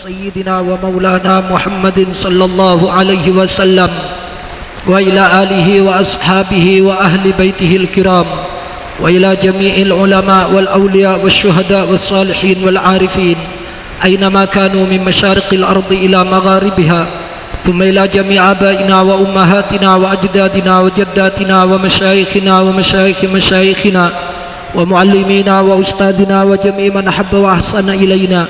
سيدنا ومولانا محمد صلى الله عليه وسلم وإلى آله وأصحابه وأهل بيته الكرام وإلى جميع العلماء والأولياء والشهداء والصالحين والعارفين أينما كانوا من مشارق الأرض إلى مغاربها، ثم إلى جميع آبائنا وأمهاتنا وأجدادنا وجداتنا ومشايخنا ومشايخ مشايخنا ومعلمينا وأستاذنا وجميع من أحب وأحسن إلينا،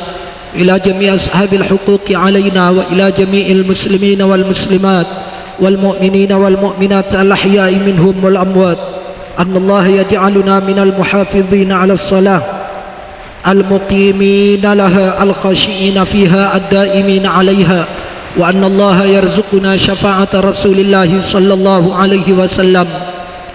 إلى جميع أصحاب الحقوق علينا، وإلى جميع المسلمين والمسلمات والمؤمنين والمؤمنات الأحياء منهم والأموات، أن الله يجعلنا من المحافظين على الصلاة المقيمين لها الخاشئين فيها الدائمين عليها، وأن الله يرزقنا شفاعة رسول الله صلى الله عليه وسلم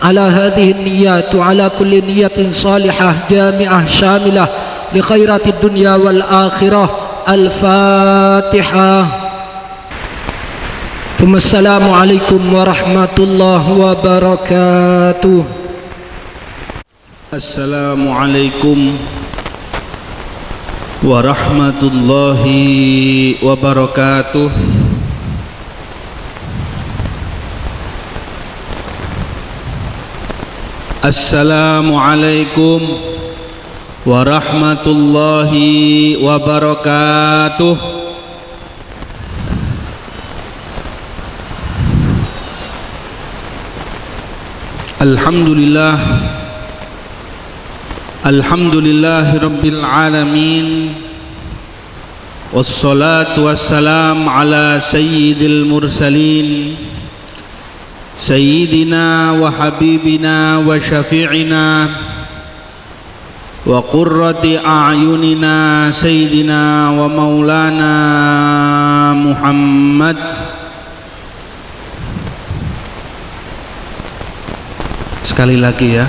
على هذه النيات وعلى كل نية صالحة جامعة شاملة لخيرات الدنيا والآخرة. الفاتحة. ثم السلام عليكم ورحمة الله وبركاته. السلام عليكم ورحمة الله وبركاته. السلام عليكم ورحمة الله وبركاته. Alhamdulillah, alhamdulillahi rabbil alamin, wassalatu wassalam ala sayyidil mursalin, sayyidina wa habibina wa syafi'ina wa qurrati a'yunina sayyidina wa maulana Muhammad. Sekali lagi ya,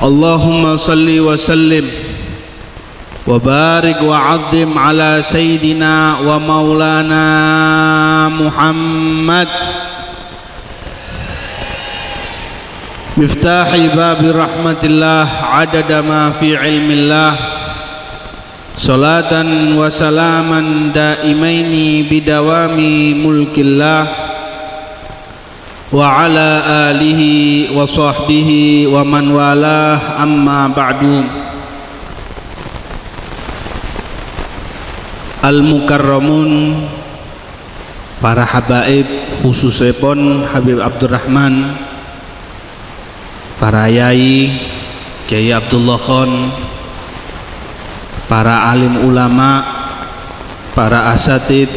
Allahumma salli wa sallim wa barik wa azim ala sayyidina wa maulana Muhammad, miftahi babi rahmatillah adada ma fi ilmillah, salatan wa salaman daimaini bidawami mulkillah, wa ala alihi wa sahbihi wa man walah, amma ba'du. Al-mukarramun, para habaib, khususipun Habib Abdurrahman, para yai, Kiai Abdullah Khan, para alim ulama, para asatid,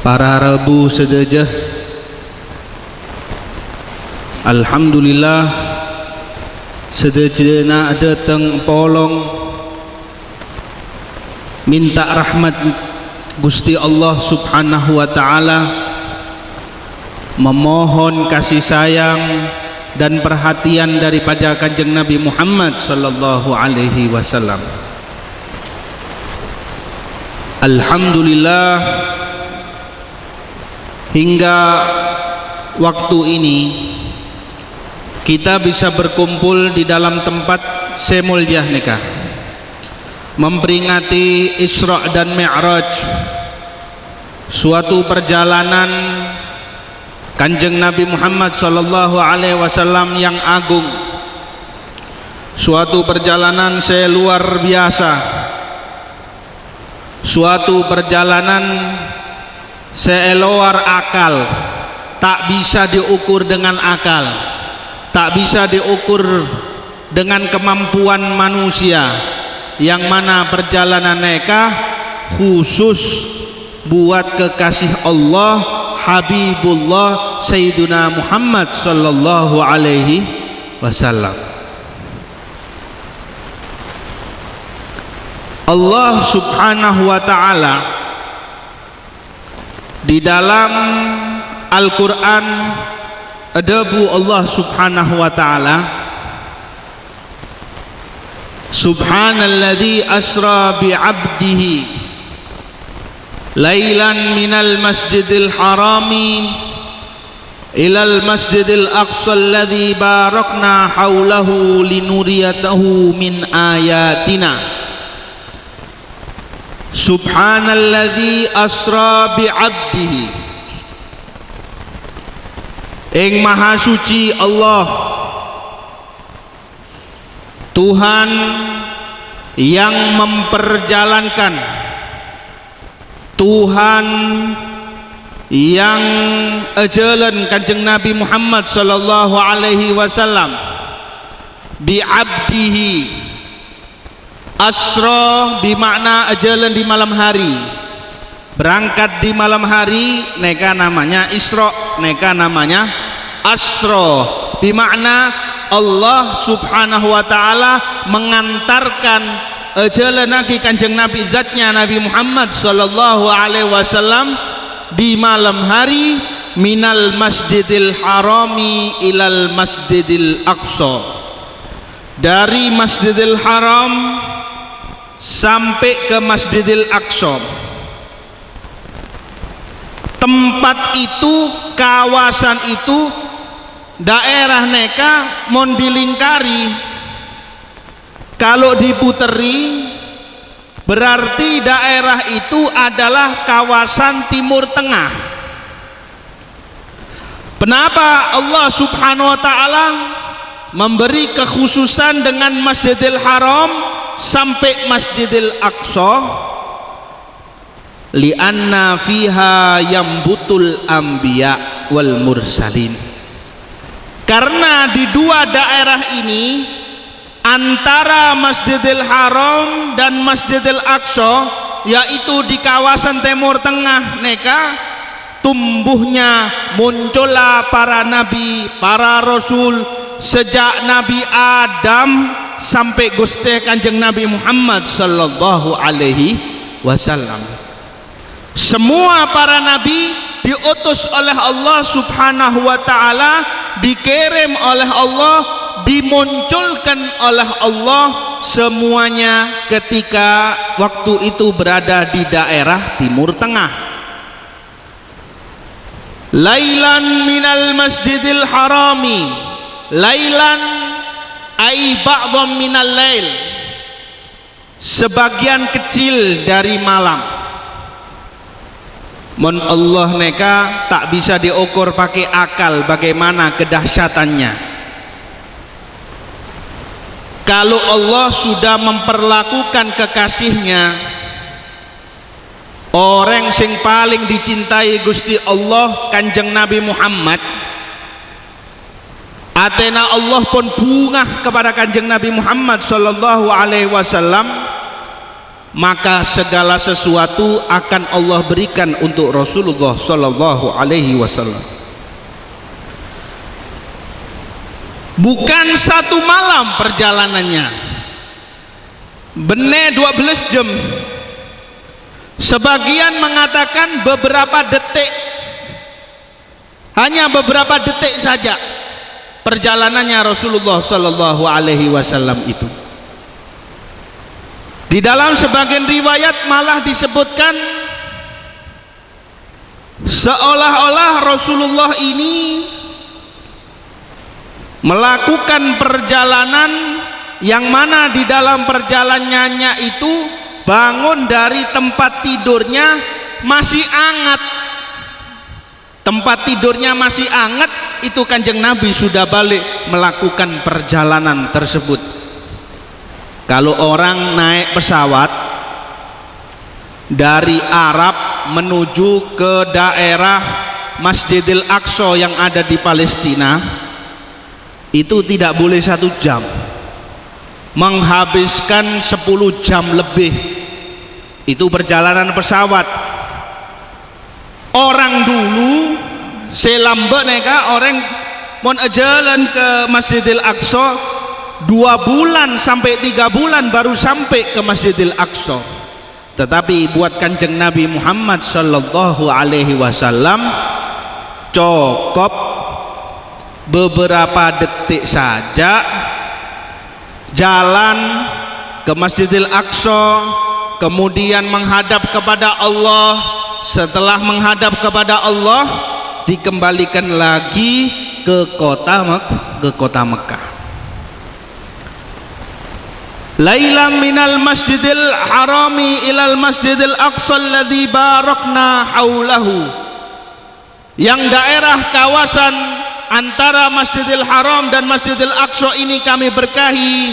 para rabu sedejah, alhamdulillah sedejena datang polong minta rahmat Gusti Allah subhanahu wa ta'ala, memohon kasih sayang dan perhatian daripada kanjeng Nabi Muhammad sallallahu alaihi wasallam. Alhamdulillah, hingga waktu ini kita bisa berkumpul di dalam tempat semulyah nikah, memperingati Isra dan Mi'raj, suatu perjalanan kanjeng Nabi Muhammad sallallahu alaihi wasallam yang agung, suatu perjalanan luar biasa, suatu perjalanan luar akal, tak bisa diukur dengan akal, tak bisa diukur dengan kemampuan manusia, yang mana perjalanan nikah khusus buat kekasih Allah Habibullah Sayyiduna Muhammad sallallahu alaihi wasallam. Allah subhanahu wa ta'ala di dalam Al-Quran, adabu Allah subhanahu wa ta'ala, subhanalladzi asra bi'abdihi lailan minal masjidil harami ilal masjidil aqsa alladzi barakna haulahu linuriyatahu min ayatina. Subhanalladzi asra bi'abdihi. Ing maha suci Allah, Tuhan yang memperjalankan, Tuhan yang ajalan Kanjeng Nabi Muhammad sallallahu alaihi wasallam bi'abdihi. Asra bimakna ajalan di malam hari, berangkat di malam hari, neka namanya Isra, neka namanya Asra. Bimakna Allah subhanahu wa ta'ala mengantarkan ajalan Nabi Kanjeng Nabi, zatnya Nabi Muhammad sallallahu alaihi wasallam di malam hari, minal masjidil harami ilal masjidil aqsa, dari Masjidil Haram sampai ke Masjidil Aqsa. Tempat itu, kawasan itu, daerah neka mon dilingkari, kalau diputeri berarti daerah itu adalah kawasan Timur Tengah. Kenapa Allah subhanahu wa ta'ala memberi kekhususan dengan Masjidil Haram sampai Masjidil Aqsa? Lianna fiha yambutul anbiya wal mursalin. Karena di dua daerah ini, antara Masjidil Haram dan Masjidil Aqsa, yaitu di kawasan Timur Tengah neka, tumbuhnya muncullah para nabi, para rasul, sejak Nabi Adam sampai Gusti Kanjeng Nabi Muhammad sallallahu alaihi wasallam. Semua para nabi diutus oleh Allah subhanahu wa ta'ala, dikirim oleh Allah, dimunculkan oleh Allah, semuanya ketika waktu itu berada di daerah Timur Tengah. Lailan minal masjidil harami, lailan ai ba'dham minal lail, sebagian kecil dari malam. Mon Allah neka tak bisa diukur pakai akal bagaimana kedahsyatannya. Kalau Allah sudah memperlakukan kekasihnya, orang sing paling dicintai Gusti Allah Kanjeng Nabi Muhammad, atena Allah pun bungah kepada Kanjeng Nabi Muhammad sallallahu alaihi wasallam, maka segala sesuatu akan Allah berikan untuk Rasulullah sallallahu alaihi wasallam. Bukan satu malam perjalanannya, benar 12 jam. Sebagian mengatakan beberapa detik, hanya beberapa detik saja perjalanannya Rasulullah sallallahu alaihi wasallam itu. Di dalam sebagian riwayat malah disebutkan seolah-olah Rasulullah ini melakukan perjalanan yang mana di dalam perjalanannya itu bangun dari tempat tidurnya masih hangat. Tempat tidurnya masih hangat, itu Kanjeng Nabi sudah balik melakukan perjalanan tersebut. Kalau orang naik pesawat dari Arab menuju ke daerah Masjidil Aqsa yang ada di Palestina, itu tidak boleh 1 jam, menghabiskan 10 jam lebih. Itu perjalanan pesawat. Orang dulu selamba neka orang mon jalan ke Masjidil Aqsa 2 bulan sampai 3 bulan baru sampai ke Masjidil Aqsa. Tetapi buat Kanjeng Nabi Muhammad sallallahu alaihi wasallam cukup beberapa detik saja jalan ke Masjidil Aqsa, kemudian menghadap kepada Allah. Setelah menghadap kepada Allah, dikembalikan lagi ke kota Mekah. lailam minal masjidil harami ilal masjidil aqsa alladzi barakna haulahu, yang daerah kawasan antara Masjidil Haram dan Masjidil Aqsa ini kami berkahi,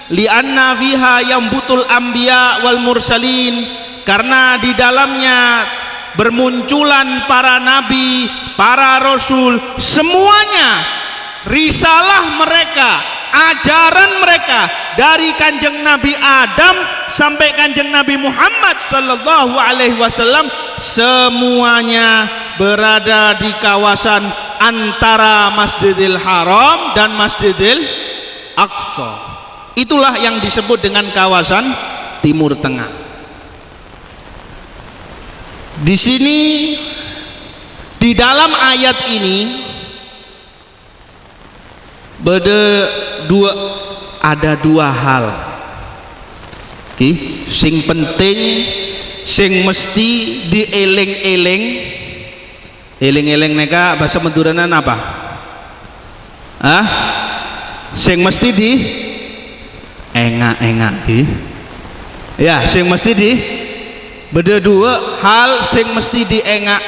lianna fiha yambutul anbiya wal mursalin, karena di dalamnya bermunculan para nabi, para rasul, semuanya risalah mereka, ajaran mereka dari kanjeng Nabi Adam sampai kanjeng Nabi Muhammad sallallahu alaihi wasallam, semuanya berada di kawasan antara Masjidil Haram dan Masjidil Aqsa. Itulah yang disebut dengan kawasan Timur Tengah. Di sini di dalam ayat ini ada dua hal sing penting, sing mesti dieling-eling. Eling-eling neka bahasa Maduranan apa? Sing mesti di engak-engak ya, sing mesti di beda dua hal sing mesti diengak.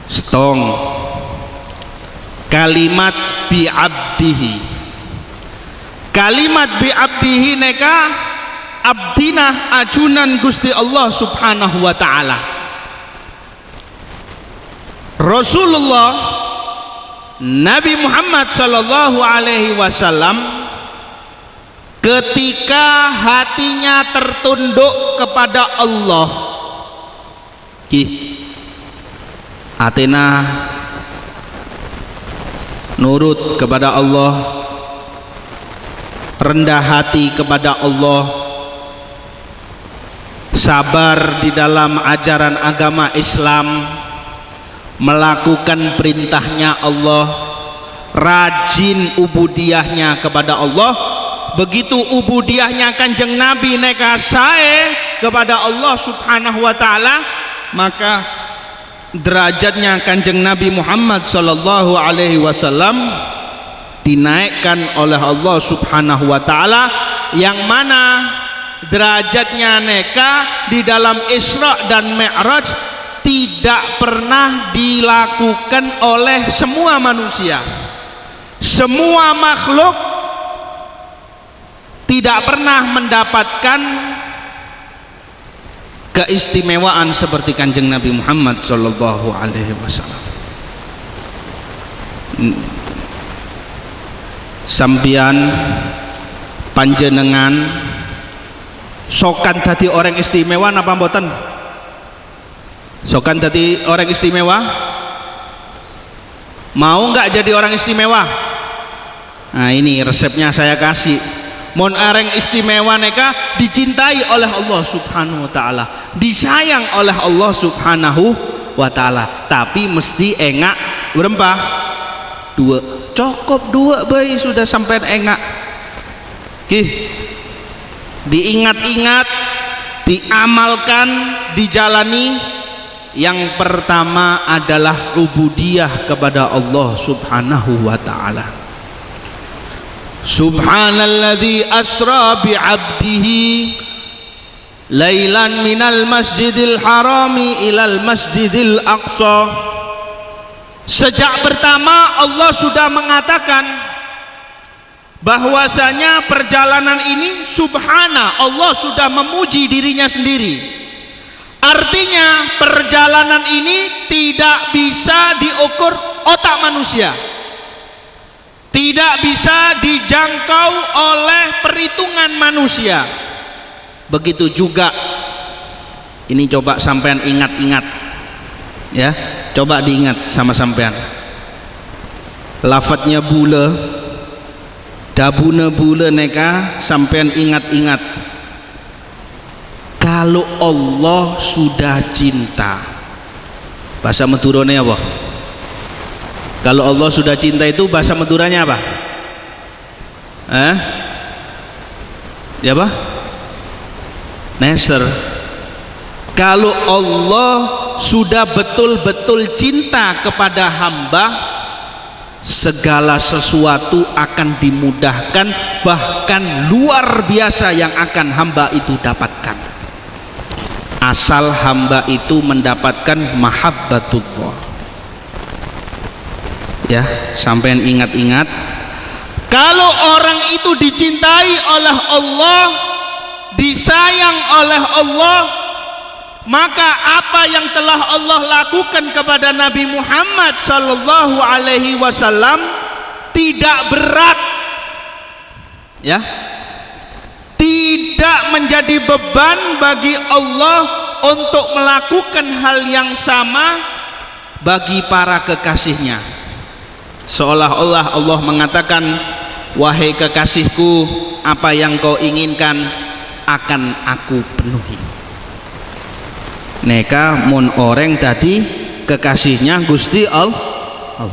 Stong kalimat bi'abdihi, kalimat bi'abdihi neka abdinah ajunan Gusti Allah subhanahu wa ta'ala. Rasulullah Nabi Muhammad sallallahu alaihi wasallam ketika hatinya tertunduk kepada Allah, Atina nurut kepada Allah, rendah hati kepada Allah, sabar di dalam ajaran agama Islam, melakukan perintahnya Allah, rajin ubudiyahnya kepada Allah. Begitu ubudiyahnya kanjeng Nabi neka sae kepada Allah subhanahu wa ta'ala, maka derajatnya kanjeng Nabi Muhammad sallallahu alaihi wasallam dinaikkan oleh Allah subhanahu wa ta'ala, yang mana derajatnya neka di dalam Isra dan Mi'raj tidak pernah dilakukan oleh semua manusia. Semua makhluk tidak pernah mendapatkan keistimewaan seperti kanjeng Nabi Muhammad sallallahu alaihi wasallam. Sampian panjenengan sokan dadi orang istimewa napa mboten? Sokan dadi orang istimewa? Mau nggak jadi orang istimewa? Nah, ini resepnya saya kasih. Mon areng istimewa neka dicintai oleh Allah subhanahu wa ta'ala, disayang oleh Allah subhanahu wa ta'ala, tapi mesti engak berempah dua, cukup dua bayi sudah sampai engak. Diingat-ingat, diamalkan, dijalani. Yang pertama adalah ubudiyah kepada Allah subhanahu wa ta'ala. Subhanalladzi asra bi'abdihi lailan minal masjidil harami ilal masjidil aqsa. Sejak pertama Allah sudah mengatakan bahwasanya perjalanan ini subhana, Allah sudah memuji dirinya sendiri. Artinya perjalanan ini tidak bisa diukur otak manusia, tidak bisa dijangkau oleh perhitungan manusia. Begitu juga ini, coba sampean ingat-ingat ya, coba diingat sama sampean. Lafadznya bule, dabune bule neka, sampean ingat-ingat. Kalau Allah sudah cinta, bahasa Madurane apa? Kalau Allah sudah cinta itu bahasa Maduranya apa? Ya apa? Neser. Kalau Allah sudah betul-betul cinta kepada hamba, segala sesuatu akan dimudahkan, bahkan luar biasa yang akan hamba itu dapatkan, asal hamba itu mendapatkan mahabbatullah. Ya, sampean ingat-ingat, kalau orang itu dicintai oleh Allah, disayang oleh Allah, maka apa yang telah Allah lakukan kepada Nabi Muhammad sallallahu alaihi wasallam tidak berat, ya, tidak menjadi beban bagi Allah untuk melakukan hal yang sama bagi para kekasihnya. Seolah-olah Allah mengatakan, wahai kekasihku, apa yang kau inginkan akan aku penuhi. Neka mun orang tadi kekasihnya Gusti Allah,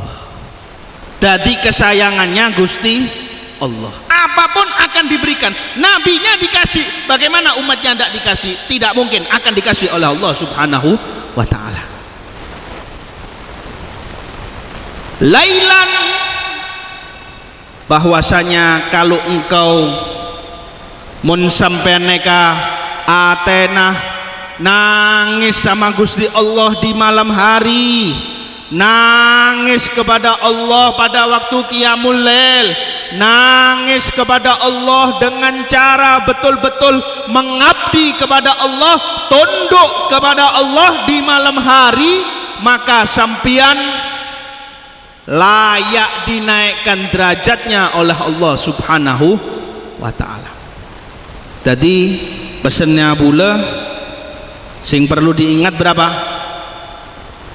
tadi kesayangannya Gusti Allah, apapun akan diberikan. Nabinya dikasih, bagaimana umatnya tidak dikasih? Tidak mungkin, akan dikasih oleh Allah subhanahu wa ta'ala. Lailan, bahwasanya kalau engkau mun sampean neka atena nangis sama Gusti Allah di malam hari, nangis kepada Allah pada waktu qiyamul lail, nangis kepada Allah dengan cara betul-betul mengabdi kepada Allah, tunduk kepada Allah di malam hari, maka sampian layak dinaikkan derajatnya oleh Allah subhanahu wa ta'ala. Jadi pesannya pula sing perlu diingat berapa?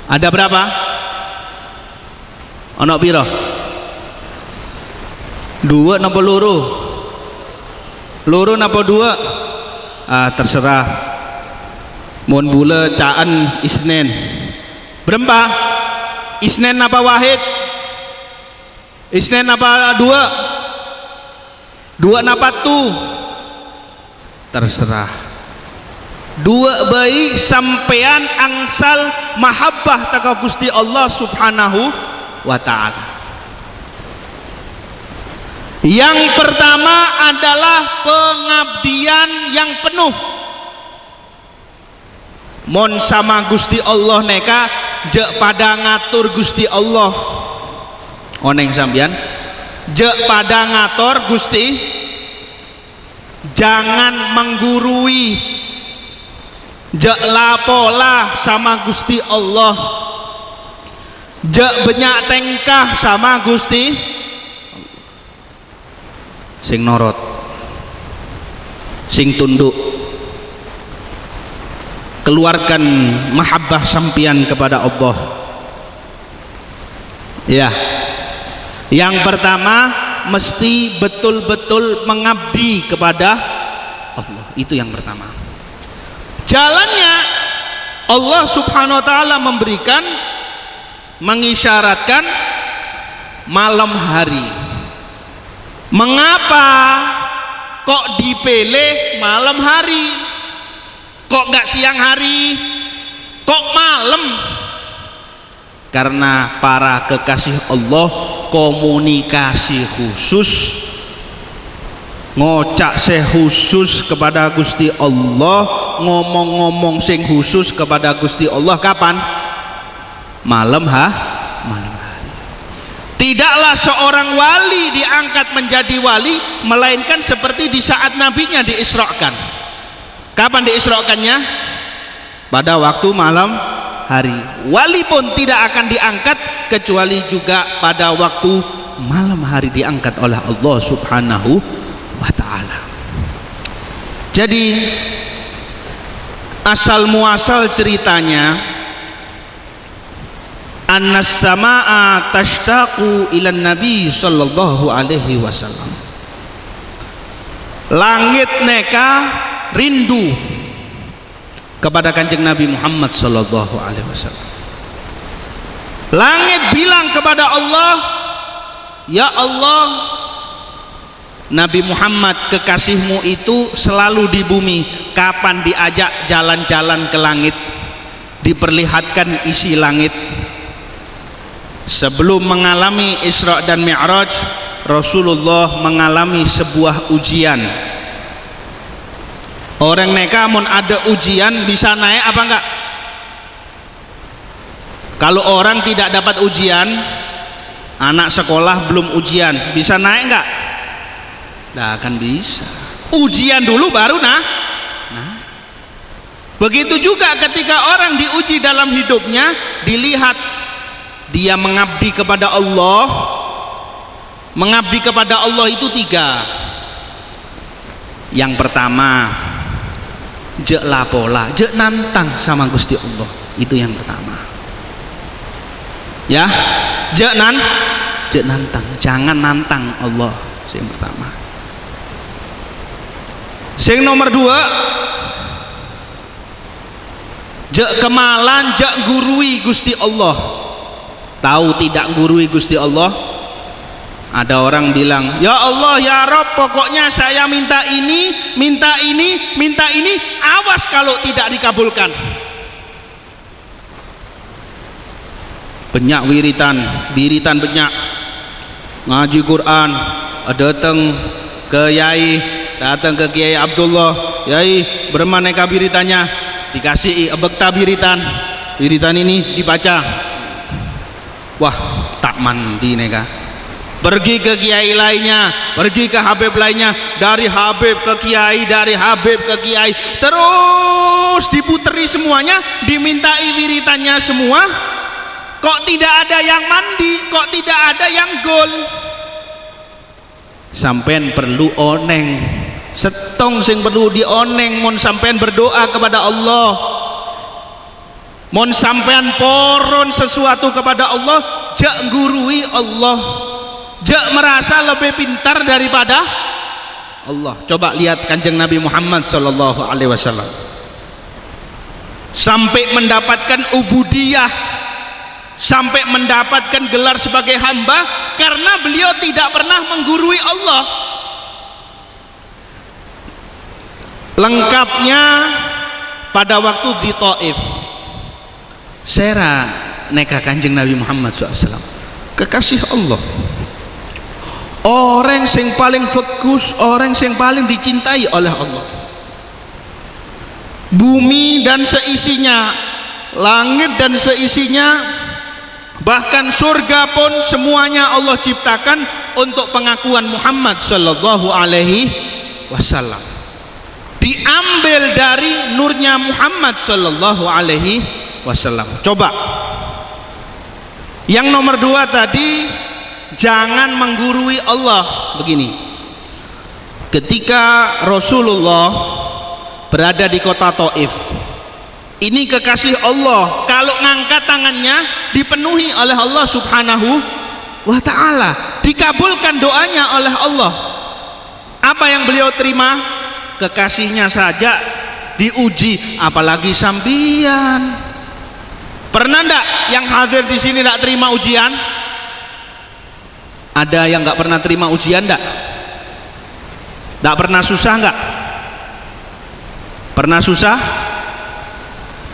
Ada berapa? Ono piro? 2 napa loro? Loro napa 2? Terserah. Mun bula caan Isnin. Berapa? Isnin apa wahid? Isnin apa 2? 2 napa tu? Terserah. 2 bayi sampean angsal mahabbah taka Gusti Allah subhanahu wa ta'ala. Yang pertama adalah pengabdian yang penuh. Mon sama Gusti Allah neka jek pada ngatur Gusti Allah. Oneng sampean jek pada ngatur Gusti, jangan menggurui, jek lapolah sama Gusti Allah, jek banyak tengkah sama Gusti, sing norot, sing tunduk. Keluarkan mahabbah sampian kepada Allah. Ya, yang pertama mesti betul-betul mengabdi kepada Allah, itu yang pertama. Jalannya Allah subhanahu wa ta'ala memberikan, mengisyaratkan malam hari. Mengapa kok dipilih malam hari? Kok gak siang hari? Kok malam? Karena para kekasih Allah komunikasi khusus, ngocak khusus kepada Gusti Allah, ngomong-ngomong sing khusus kepada Gusti Allah kapan? Malam malam hari. Tidaklah seorang wali diangkat menjadi wali melainkan seperti di saat nabinya diisrakan. Kapan diisrakannya? Pada waktu malam hari. Wali pun tidak akan diangkat kecuali juga pada waktu malam hari diangkat oleh Allah subhanahu wa ta'ala. Jadi asal muasal ceritanya, annas samaa tashtaqu ilan nabi sallallahu alaihi wasallam. Langit neka rindu kepada kanjeng Nabi Muhammad sallallahu alaihi wasallam. Langit bilang kepada Allah, ya Allah, Nabi Muhammad kekasihmu itu selalu di bumi, kapan diajak jalan-jalan ke langit, diperlihatkan isi langit. sebelum mengalami Isra dan Mi'raj, Rasulullah mengalami sebuah ujian. Orang neka mun ada ujian bisa naik apa enggak? Kalau orang tidak dapat ujian, anak sekolah belum ujian, bisa naik enggak? Tidak akan bisa. Ujian dulu baru nah. Begitu juga ketika orang diuji dalam hidupnya, dilihat dia mengabdi kepada Allah. Mengabdi kepada Allah itu 3. Yang pertama, je lapola, je nantang sama Gusti Allah. Itu yang pertama. Ya, je nantang, jangan nantang Allah. Yang pertama. Yang nomor 2, jak kemalan, jak gurui Gusti Allah. Tahu tidak gurui Gusti Allah? Ada orang bilang, ya Allah ya Rabb, pokoknya saya minta ini, minta ini, minta ini, awas kalau tidak dikabulkan. Banyak wiritan banyak, ngaji Quran, datang ke Kiai Abdullah, Yai bermaneka wiritannya, dikasih bekta wiritan ini dibaca, wah tak mandi neka. Pergi ke kiai lainnya, pergi ke habib lainnya, dari habib ke kiai, dari habib ke kiai, terus diputeri semuanya, dimintai wiritannya semua, kok tidak ada yang mandi, kok tidak ada yang gol. Sampean perlu oneng, setong sing perlu dioneng mon sampean berdoa kepada Allah, mon sampean poron sesuatu kepada Allah, jak gurui Allah, jak merasa lebih pintar daripada Allah. Coba lihat Kanjeng Nabi Muhammad sallallahu alaihi wasallam sampai mendapatkan ubudiyah, sampai mendapatkan gelar sebagai hamba karena beliau tidak pernah menggurui Allah. Lengkapnya pada waktu di Taif, sera neka Kanjeng Nabi Muhammad SAW, kekasih Allah, orang yang paling bagus, orang yang paling dicintai oleh Allah. Bumi dan seisinya, langit dan seisinya, bahkan surga pun semuanya Allah ciptakan untuk pengakuan Muhammad sallallahu alaihi wasallam. Diambil dari nurnya Muhammad sallallahu alaihi wasallam. Coba yang nomor 2 tadi, jangan menggurui Allah. Begini, ketika Rasulullah berada di kota Taif, ini kekasih Allah, kalau ngangkat tangannya dipenuhi oleh Allah subhanahu wa ta'ala, dikabulkan doanya oleh Allah. Apa yang beliau terima? Kekasihnya saja diuji, apalagi sambian. Pernah ndak yang hadir di sini ndak terima ujian? Ada yang nggak pernah terima ujian ndak? Ndak pernah susah nggak? Pernah susah?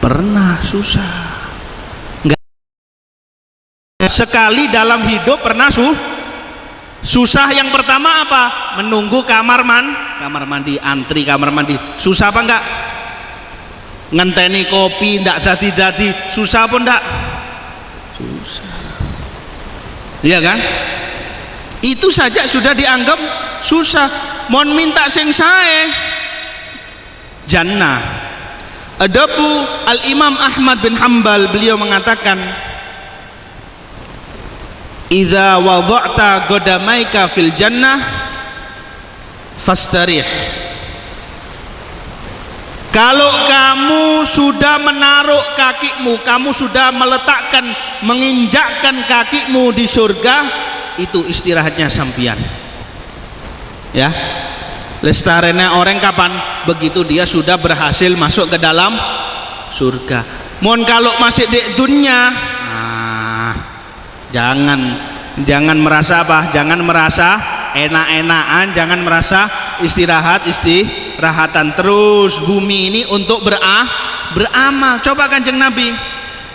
Pernah susah. Enggak. Sekali dalam hidup pernah susah. Yang pertama apa? Menunggu kamar mandi, antri kamar mandi. Susah apa enggak? Ngenteni kopi ndak dadi, susah apa enggak? Susah. Iya kan? Itu saja sudah dianggap susah. Mohon minta sing sae jannah. Adabu Al-Imam Ahmad bin Hanbal, beliau mengatakan, idza wada'ta qadamaika fil jannah fastarih. Kalau kamu sudah menaruh kakimu, kamu sudah meletakkan, menginjakkan kakimu di surga, itu istirahatnya sampian. Ya, lestarenya orang kapan? Begitu dia sudah berhasil masuk ke dalam surga. Mohon kalau masih di dunia, jangan merasa apa? Jangan merasa enak-enakan, jangan merasa istirahatan terus. Bumi ini untuk beramal. Coba Kanjeng Nabi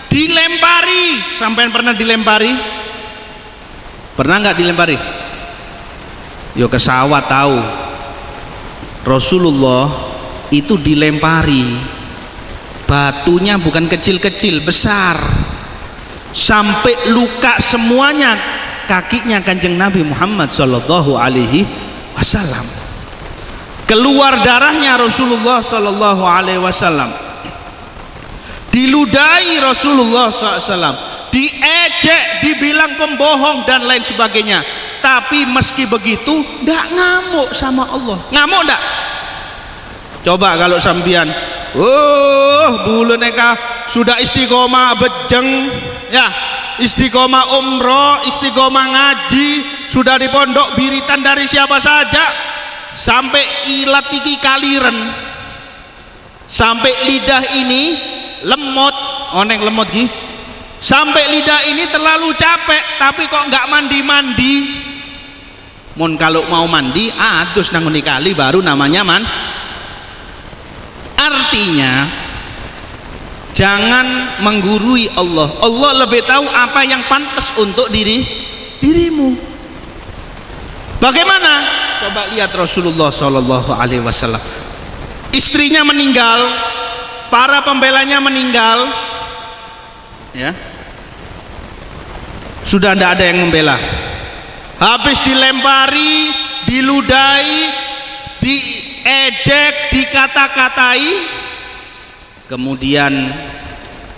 dilempari, sampai pernah dilempari? Pernah nggak dilempari? Yo ke sawah tahu. Rasulullah itu dilempari, batunya bukan kecil-kecil, besar, sampai luka semuanya kakinya Kanjeng Nabi Muhammad Sallallahu Alaihi Wasallam. Keluar darahnya Rasulullah Sallallahu Alaihi Wasallam, diludahi Rasulullah SAW, diejek, dibilang pembohong dan lain sebagainya. Tapi meski begitu tidak ngamuk sama Allah. Ngamuk tidak? Coba kalau sambian bulu neka sudah istiqomah bejeng ya, istiqomah umroh, istiqomah ngaji, sudah di pondok biritan dari siapa saja, sampai ilat iki kaliren, sampai lidah ini lemot, oneng lemot gini, sampai lidah ini terlalu capek, tapi kok nggak mandi-mandi. Mon kalau mau mandi adus nanguni kali baru namanya Artinya jangan menggurui Allah. Allah lebih tahu apa yang pantas untuk dirimu. Bagaimana? Coba lihat Rasulullah Shallallahu Alaihi Wasallam. Istrinya meninggal, para pembelanya meninggal, ya, sudah tidak ada yang membela. Habis dilempari, diludahi, diejek, dikata-katai, kemudian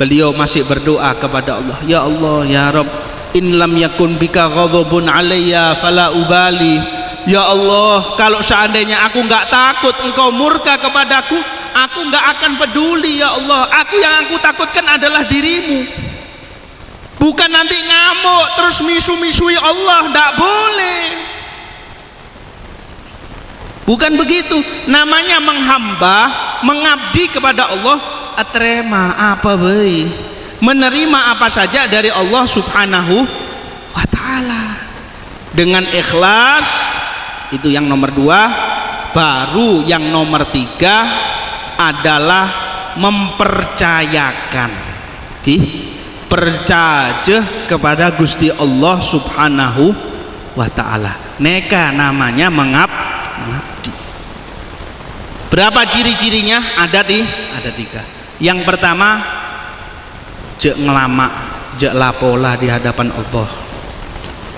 beliau masih berdoa kepada Allah, ya Allah, ya Rabb, in lam yakun bika ghadabun alayya fala ubali. Ya Allah, kalau seandainya aku nggak takut engkau murka kepadaku, aku nggak akan peduli. Ya Allah, yang aku takutkan adalah dirimu. Bukan nanti ngamuk terus misu-misui Allah, tidak boleh. Bukan begitu. Namanya menghamba, mengabdi kepada Allah, atrema apa baik, menerima apa saja dari Allah Subhanahu wa Ta'ala dengan ikhlas. Itu yang nomor 2. Baru yang nomor 3 adalah mempercayakan, percaya kepada Gusti Allah Subhanahu wa Ta'ala. Neka namanya mengabdi. Berapa ciri-cirinya? Ada 3. Yang pertama, jek ngelama, jek lapola di hadapan Allah.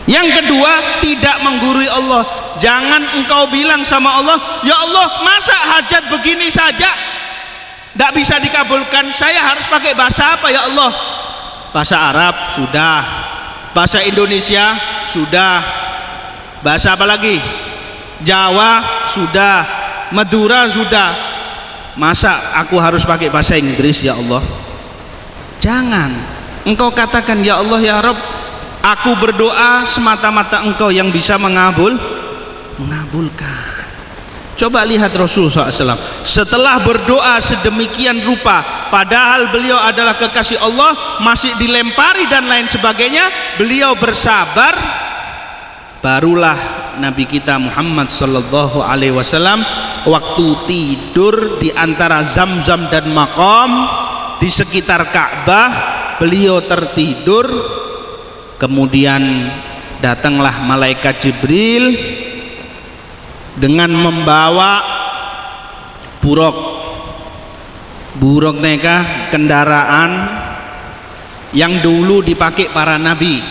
Yang kedua, tidak menggurui Allah. Jangan engkau bilang sama Allah, ya Allah, masa hajat begini saja tidak bisa dikabulkan, saya harus pakai bahasa apa ya Allah? Bahasa Arab sudah, bahasa Indonesia sudah, bahasa apa lagi? Jawa sudah, Madura sudah. Masa aku harus pakai bahasa Inggris ya Allah? Jangan. Engkau katakan, ya Allah, ya Rabb, aku berdoa semata-mata engkau yang bisa mengabulkan. Coba lihat Rasulullah SAW setelah berdoa sedemikian rupa, padahal beliau adalah kekasih Allah, masih dilempari dan lain sebagainya, beliau bersabar. Barulah Nabi kita Muhammad Sallallahu Alaihi Wasallam waktu tidur di antara Zamzam dan Maqam di sekitar Ka'bah, beliau tertidur. Kemudian datanglah malaikat Jibril dengan membawa buruk neka, kendaraan yang dulu dipakai para nabi.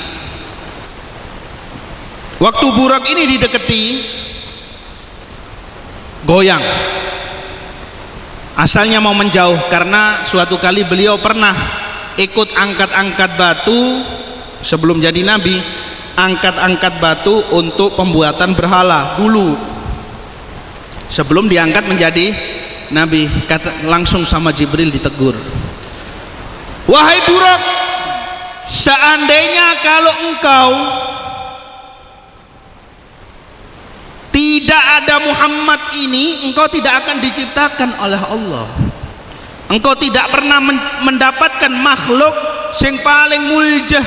Waktu buruk ini didekati, goyang. Asalnya mau menjauh karena suatu kali beliau pernah ikut angkat-angkat batu sebelum jadi nabi, angkat-angkat batu untuk pembuatan berhala dulu. Sebelum diangkat menjadi nabi, langsung sama Jibril ditegur, wahai buruk, seandainya kalau engkau tidak ada Muhammad ini, engkau tidak akan diciptakan oleh Allah. Engkau tidak pernah mendapatkan makhluk yang paling muljah,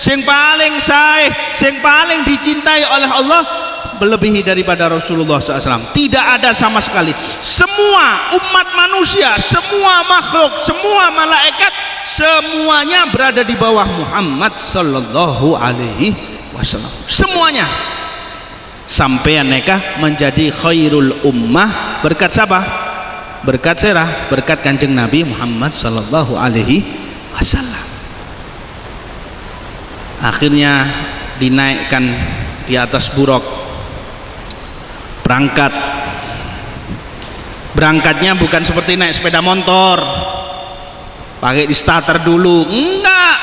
yang paling saeh, yang paling dicintai oleh Allah melebihi daripada Rasulullah SAW. Tidak ada sama sekali. Semua umat manusia, semua makhluk, semua malaikat, semuanya berada di bawah Muhammad Sallallahu Alaihi wasallam. Semuanya. Sampai mereka menjadi khairul ummah berkat siapa? Berkat serah, berkat Kanjeng Nabi Muhammad sallallahu alaihi wasallam. Akhirnya dinaikkan di atas buruk, berangkatnya bukan seperti naik sepeda motor pakai di starter dulu, enggak,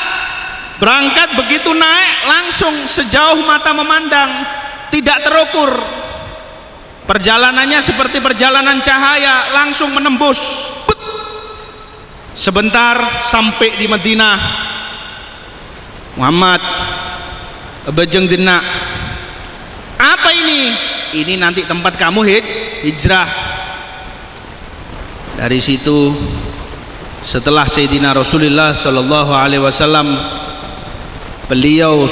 berangkat begitu naik langsung sejauh mata memandang, tidak terukur, perjalanannya seperti perjalanan cahaya, langsung menembus, sebentar sampai di Madinah. Muhammad bejeng dina, apa ini? Ini nanti tempat kamu hijrah. Dari situ setelah Sayyidina Rasulullah sallallahu alaihi wasallam beliau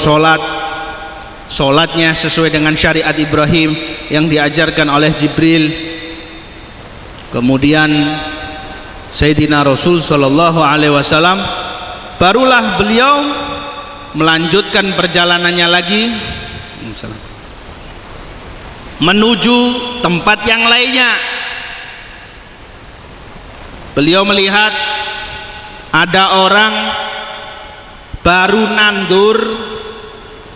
sholatnya sesuai dengan syariat Ibrahim yang diajarkan oleh Jibril. Kemudian Sayyidina Rasul sallallahu alaihi wasallam barulah beliau melanjutkan perjalanannya lagi menuju tempat yang lainnya. Beliau melihat ada orang baru nandur,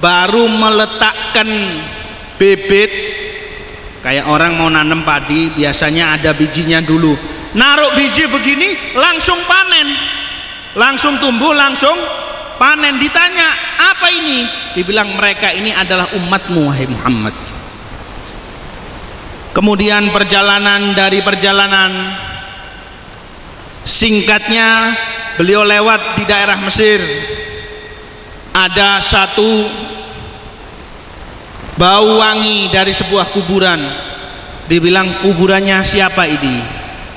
baru meletakkan bibit, kayak orang mau nanam padi biasanya ada bijinya dulu, naruh biji begini langsung panen, langsung tumbuh, langsung panen. Ditanya apa ini? Dibilang mereka ini adalah umatmu wahai Muhammad. Kemudian perjalanan singkatnya beliau lewat di daerah Mesir. Ada satu bau wangi dari sebuah kuburan. Dibilang kuburannya siapa ini?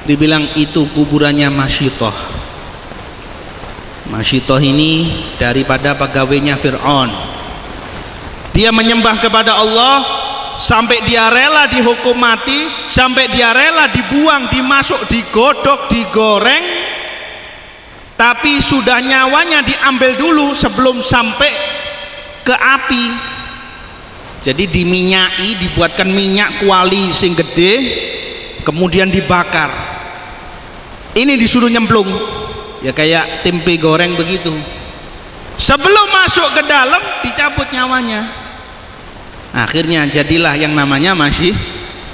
Dibilang itu kuburannya Masyitoh. Masyitoh ini daripada pegawainya Fir'aun. Dia menyembah kepada Allah sampai dia rela dihukum mati, sampai dia rela dibuang, dimasuk, digodok, digoreng, tapi sudah nyawanya diambil dulu sebelum sampai ke api. Jadi diminyai, dibuatkan minyak kuali sing gede, kemudian dibakar. Ini disuruh nyemplung, ya kayak tempe goreng begitu. Sebelum masuk ke dalam dicabut nyawanya. Akhirnya jadilah yang namanya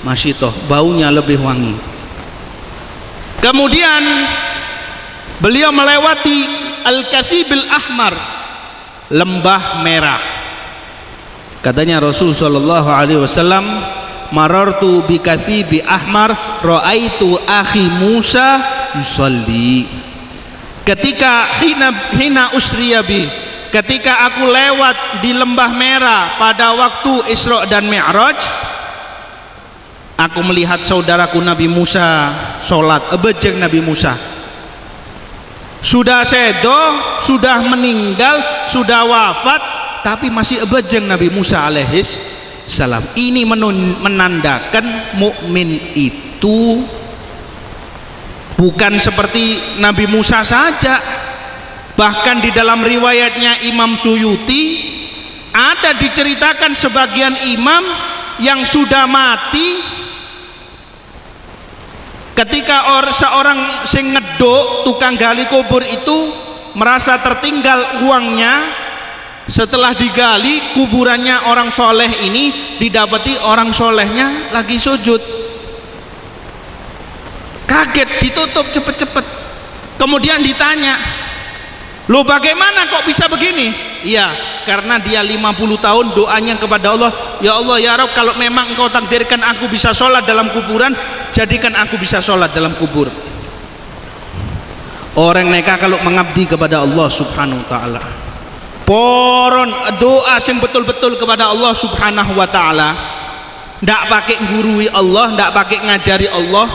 Masyitoh, baunya lebih wangi. Kemudian beliau melewati Al-Kathibil Ahmar, lembah merah. Katanya Rasul sallallahu alaihi wasallam, marartu bi Kathibi Ahmar raaitu akhi Musa yusalli. Ketika hina usriyabi, ketika aku lewat di lembah merah pada waktu Isra dan Mi'raj, aku melihat saudaraku Nabi Musa sholat. Bejeng Nabi Musa sudah sedo, sudah meninggal, sudah wafat, tapi masih bejeng Nabi Musa alaihis salam. Ini menandakan mukmin itu bukan seperti Nabi Musa saja. Bahkan di dalam riwayatnya Imam Suyuti ada diceritakan sebagian imam yang sudah mati ketika seorang sing ngeduk, tukang gali kubur itu merasa tertinggal uangnya. Setelah digali kuburannya orang soleh ini, didapati orang solehnya lagi sujud. Kaget, ditutup cepet-cepet. Kemudian ditanya, loh bagaimana kok bisa begini? Iya, karena dia 50 tahun doanya kepada Allah, ya Allah ya Rabb, kalau memang engkau takdirkan aku bisa sholat dalam kuburan, jadikan aku bisa sholat dalam kubur. Orang mereka kalau mengabdi kepada Allah subhanahu wa ta'ala, poron doa yang betul-betul kepada Allah subhanahu wa ta'ala, ndak pakai gurui Allah, ndak pakai ngajari Allah,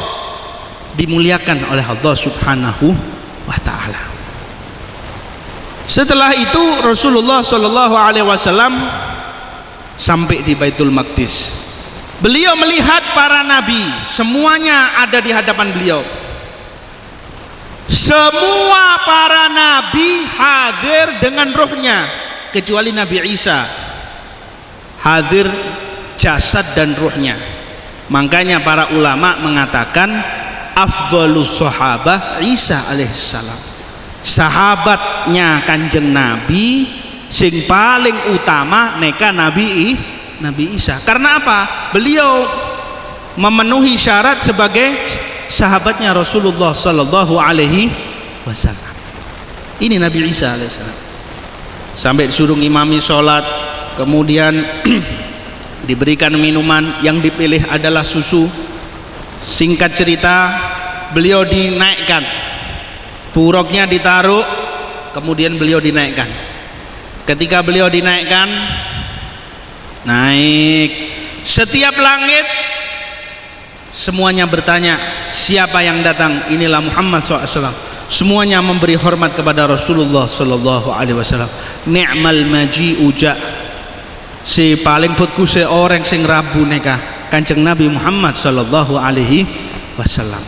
dimuliakan oleh Allah subhanahu wa ta'ala. Setelah itu Rasulullah sallallahu alaihi wasallam sampai di Baitul Maqdis. Beliau melihat para nabi, semuanya ada di hadapan beliau. Semua para nabi hadir dengan rohnya kecuali Nabi Isa. hadir jasad dan ruhnya. Makanya para ulama mengatakan afdhalus sahabah Isa alaihissalam, sahabatnya Kanjeng Nabi sing paling utama neka Nabi Isa. Karena apa? Beliau memenuhi syarat sebagai sahabatnya Rasulullah sallallahu alaihi wasallam. Ini Nabi Isa alaihissalam. Sampai disuruh imami sholat, kemudian diberikan minuman, yang dipilih adalah susu. Singkat cerita, beliau dinaikkan, buruknya ditaruh, kemudian beliau dinaikkan. Ketika beliau dinaikkan, naik, setiap langit semuanya bertanya, siapa yang datang? Inilah Muhammad SAW. Semuanya memberi hormat kepada Rasulullah SAW. Ni'mal maji'u ja', si paling putku seorang sing rabu neka Kanjeng Nabi Muhammad sallallahu alaihi wasallam.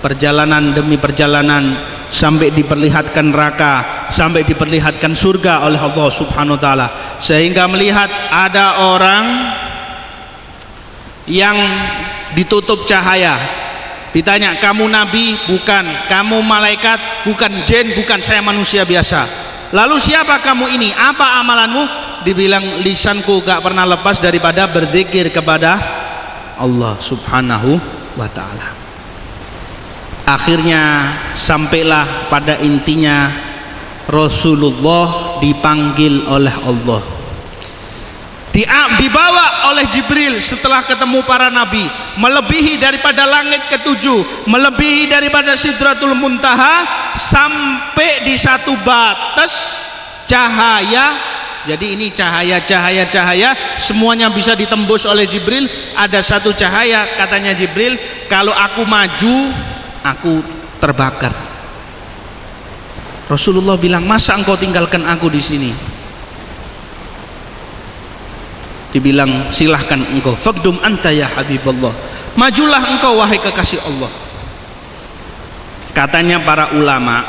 Perjalanan demi perjalanan sampai diperlihatkan neraka, sampai diperlihatkan surga oleh Allah Subhanahu wa taala, sehingga melihat ada orang yang ditutup cahaya. Ditanya, kamu nabi? Bukan. Kamu malaikat? Bukan. Jin? Bukan. Saya manusia biasa. Lalu siapa kamu ini? Apa amalanmu? Dibilang, lisanku gak pernah lepas daripada berzikir kepada Allah Subhanahu wa ta'ala. Akhirnya sampailah pada intinya, Rasulullah dipanggil oleh Allah, dibawa oleh Jibril setelah ketemu para nabi, melebihi daripada langit ketujuh, melebihi daripada Sidratul Muntaha, sampai di satu batas cahaya. Jadi ini cahaya semuanya bisa ditembus oleh Jibril. Ada satu cahaya, katanya Jibril, kalau aku maju aku terbakar. Rasulullah bilang, masa engkau tinggalkan aku di sini? Dibilang, silahkan engkau, faqdum anta ya Habiballah, majulah engkau wahai kekasih Allah. Katanya para ulama,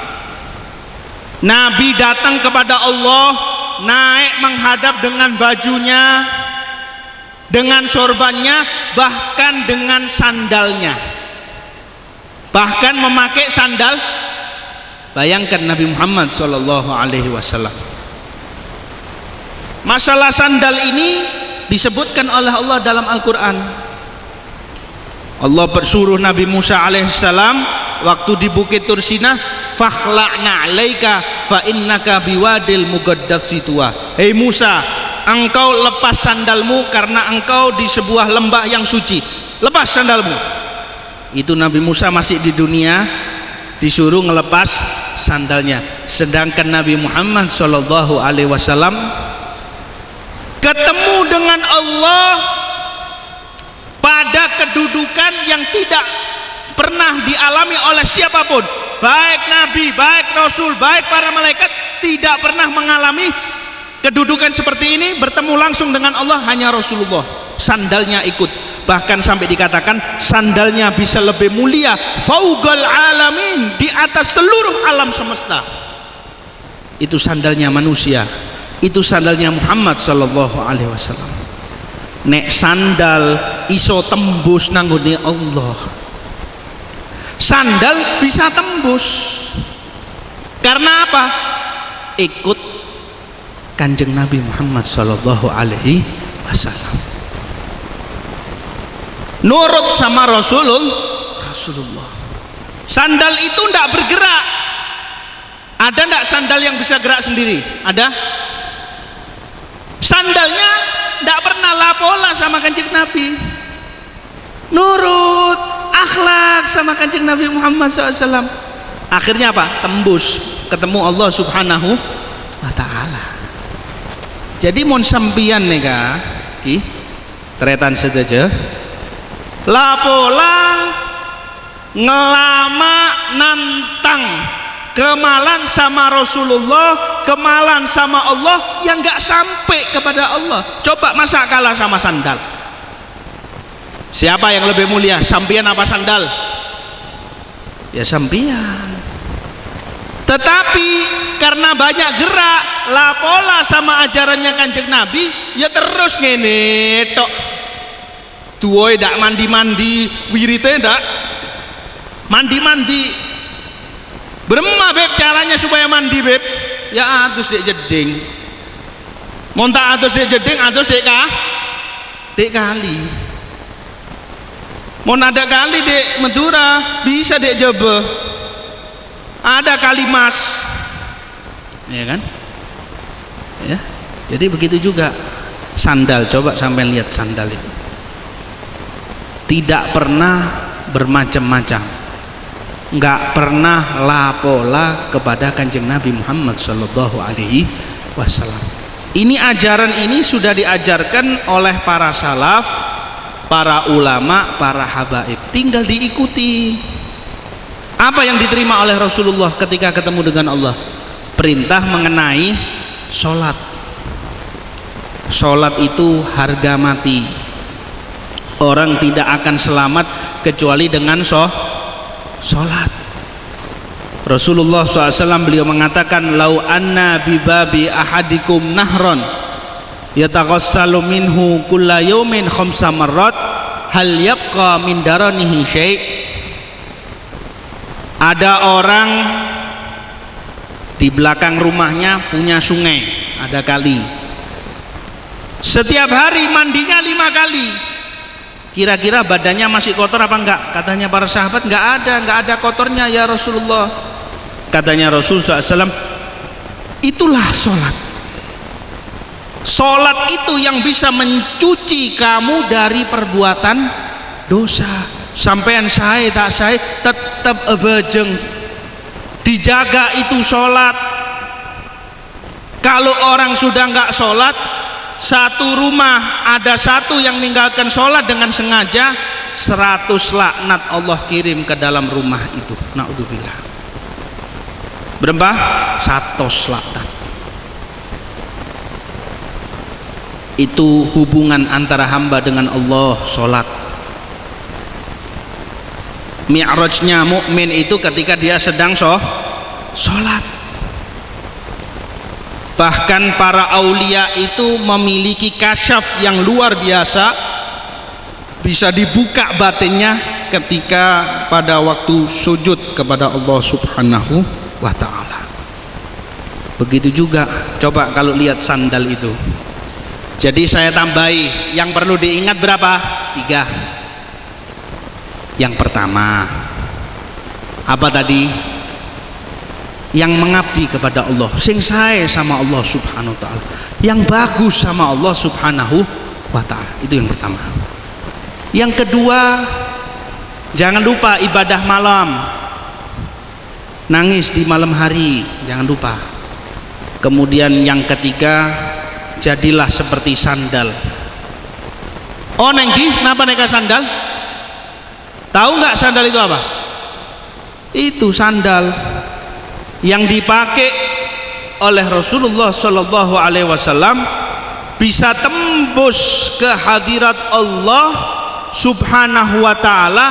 Nabi datang kepada Allah, naik menghadap dengan bajunya, dengan sorbannya, bahkan dengan sandalnya, bahkan memakai sandal. Bayangkan Nabi Muhammad sallallahu alaihi wasallam. Masalah sandal ini disebutkan oleh Allah dalam Al-Quran. Allah bersuruh Nabi Musa alaihissalam waktu di Bukit Tursinah, fakhla'na 'alaika fa innaka biwadil muqaddasi tuwa. Hei Musa, engkau lepas sandalmu karena engkau di sebuah lembah yang suci. Lepas sandalmu. Itu Nabi Musa masih di dunia, disuruh ngelepas sandalnya. Sedangkan Nabi Muhammad sallallahu alaihi wasallam ketemu dengan Allah pada kedudukan yang tidak pernah dialami oleh siapapun, baik nabi, baik rasul, baik para malaikat, tidak pernah mengalami kedudukan seperti ini. Bertemu langsung dengan Allah hanya Rasulullah, sandalnya ikut. Bahkan sampai dikatakan sandalnya bisa lebih mulia, fauqal alamin, di atas seluruh alam semesta. Itu sandalnya manusia, itu sandalnya Muhammad sallallahu alaihi wasallam. Nek sandal iso tembus nanggone Allah, sandal bisa tembus. Karena apa? Ikut Kanjeng Nabi Muhammad sallallahu alaihi wasallam, nurut sama Rasulullah. Sandal itu tidak bergerak. Ada tidak sandal yang bisa gerak sendiri? Ada. Sandalnya tidak pernah lapola sama Kanjeng Nabi, nurut akhlak sama Kanjeng Nabi Muhammad SAW. Akhirnya apa? Tembus ketemu Allah Subhanahu wa ta'ala. Jadi mon sampian neka ki teretan sedaja lapola ngelama nantang kemalan sama Rasulullah, kemalan sama Allah yang gak sampai kepada Allah. Coba masa kalah sama sandal? Siapa yang lebih mulia, sampian apa sandal? Ya sampian. Tetapi karena banyak gerak lapola sama ajarannya Kanjeng Nabi, ya terus ngene tok. Duwe ndak mandi-mandi, wirite ndak mandi-mandi. Berema beb caranya supaya mandi beb? Ya atus dek jeding. Montak atus dek jeding, atus dek kali. Mau ada kali dek Madura, bisa dek Jebe. Ada kali Mas, ya kan? Ya, jadi begitu juga sandal. Coba sampai lihat sandal itu, tidak pernah bermacam-macam, nggak pernah lapola kepada Kanjeng Nabi Muhammad Sallallahu Alaihi Wasallam. Ini ajaran ini sudah diajarkan oleh para salaf, para ulama, para habaib. Tinggal diikuti. Apa yang diterima oleh Rasulullah ketika ketemu dengan Allah? Perintah mengenai sholat. Sholat itu harga mati. Orang tidak akan selamat kecuali dengan sholat. Rasulullah SAW beliau mengatakan, lau anna bibabi ahadikum nahron yataghassalu minhu kulla yawmin khamsa marrat hal yabqa min daranihi syai'. Ada orang di belakang rumahnya punya sungai, ada kali. Setiap hari mandinya 5 kali. Kira-kira badannya masih kotor apa enggak? Katanya para sahabat, enggak ada kotornya ya Rasulullah. Katanya Rasulullah SAW, itulah sholat. Sholat itu yang bisa mencuci kamu dari perbuatan dosa. Sampean saya tak saya tetap bejeng, dijaga itu sholat. Kalau orang sudah nggak sholat, satu rumah ada satu yang meninggalkan sholat dengan sengaja, 100 laknat Allah kirim ke dalam rumah itu. Naudzubillah. Berapa? 100 laknat. Itu hubungan antara hamba dengan Allah, sholat. Mi'rajnya mukmin itu ketika dia sedang sholat. Bahkan para aulia itu memiliki kasyaf yang luar biasa, bisa dibuka batinnya ketika pada waktu sujud kepada Allah Subhanahu wa ta'ala. Begitu juga coba kalau lihat sandal itu. Jadi saya tambahi, yang perlu diingat berapa? 3. Yang pertama, apa tadi? Yang mengabdi kepada Allah, sing sae sama Allah Subhanahu wa ta'ala, yang bagus sama Allah Subhanahu wa ta'ala. Itu yang pertama. Yang kedua, jangan lupa ibadah malam. Nangis di malam hari, jangan lupa. Kemudian yang ketiga, jadilah seperti sandal. Oh nengki, kenapa neka sandal? Tahu nggak sandal itu apa? Itu sandal yang dipakai oleh Rasulullah Sallallahu Alaihi Wasallam, bisa tembus ke hadirat Allah Subhanahu Wa Taala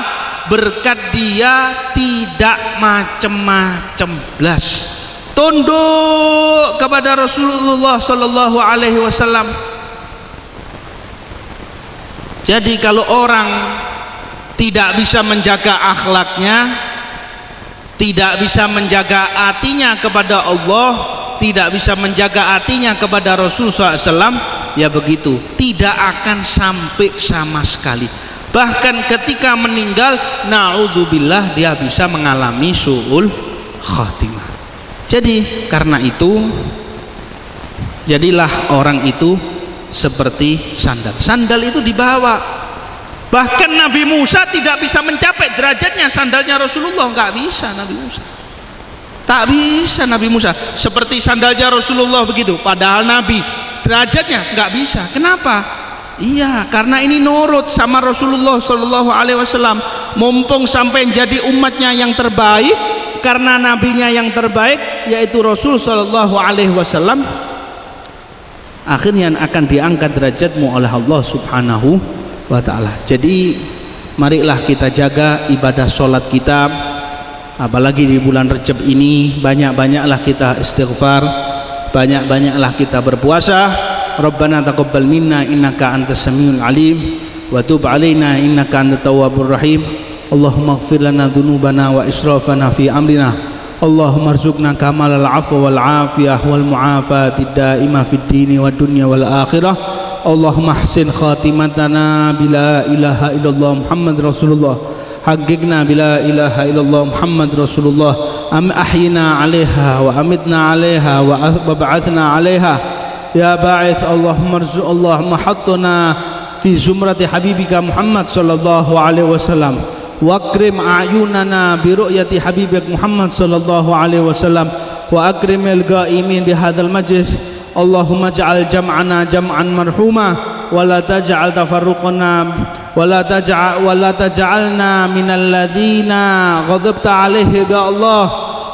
berkat dia tidak macem-macem blas, tunduk kepada Rasulullah Sallallahu Alaihi Wasallam. Jadi kalau orang tidak bisa menjaga akhlaknya, tidak bisa menjaga hatinya kepada Allah, tidak bisa menjaga hatinya kepada Rasulullah SAW, ya begitu, tidak akan sampai sama sekali. Bahkan ketika meninggal, naudzubillah, dia bisa mengalami su'ul khatimah. Jadi karena itu, jadilah orang itu seperti sandal. Sandal itu dibawa. Bahkan Nabi Musa tidak bisa mencapai derajatnya sandalnya Rasulullah, nggak bisa Nabi Musa, tak bisa Nabi Musa seperti sandalnya Rasulullah begitu. Padahal Nabi derajatnya nggak bisa. Kenapa? Iya, karena ini nurut sama Rasulullah Sallallahu Alaihi Wasallam. Mumpung sampai jadi umatnya yang terbaik, karena nabinya yang terbaik yaitu Rasul Sallallahu Alaihi Wasallam, akhirnya akan diangkat derajatmu oleh Allah Subhanahu wa ta'ala. Jadi marilah kita jaga ibadah sholat kita, Apalagi di bulan Rajab ini, banyak-banyaklah kita istighfar, banyak-banyaklah kita berpuasa. Rabbana taqabbal minna innaka antas samiul alim wa tub alaina innaka antat tawwabur rahim. Allahumma ighfir lana dhunubana wa israfana fi amrina. Allahumma arzuqna kamalal afwa wal afiyah wal muafatid daimah fid dini wad dunya wal akhirah. Allahumma ahsin khatimatana bila ilaha illallah Muhammad Rasulullah. حققنا بلا إله إلا الله محمد رسول الله أحينا عليها وأمتنا عليها وبعثنا عليها يا باعث اللهم حطنا في زمرة حبيبك محمد صلى الله عليه وسلم واكرم أعيننا برؤية حبيبك محمد صلى الله عليه وسلم وأكرم القائمين بهذا المجلس اللهم اجعل جمعنا جمعا مرحوما ولا تجعل تفرقنا ولا تجعلنا من الذين غضبت عليه يا الله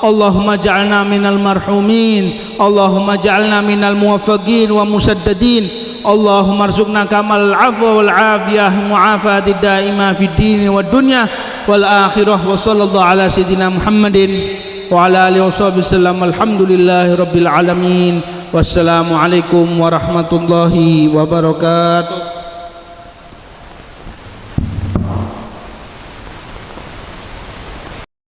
اللهم اجعلنا من المرحومين اللهم اجعلنا من الموفقين ومسددين اللهم ارزقنا كمال العفو والعافية المعافاة الدائمة في الدين والدنيا والآخرة وصلى الله على سيدنا محمد وعلى آله وصحبه وسلم الحمد لله رب العالمين والسلام عليكم ورحمة الله وبركاته.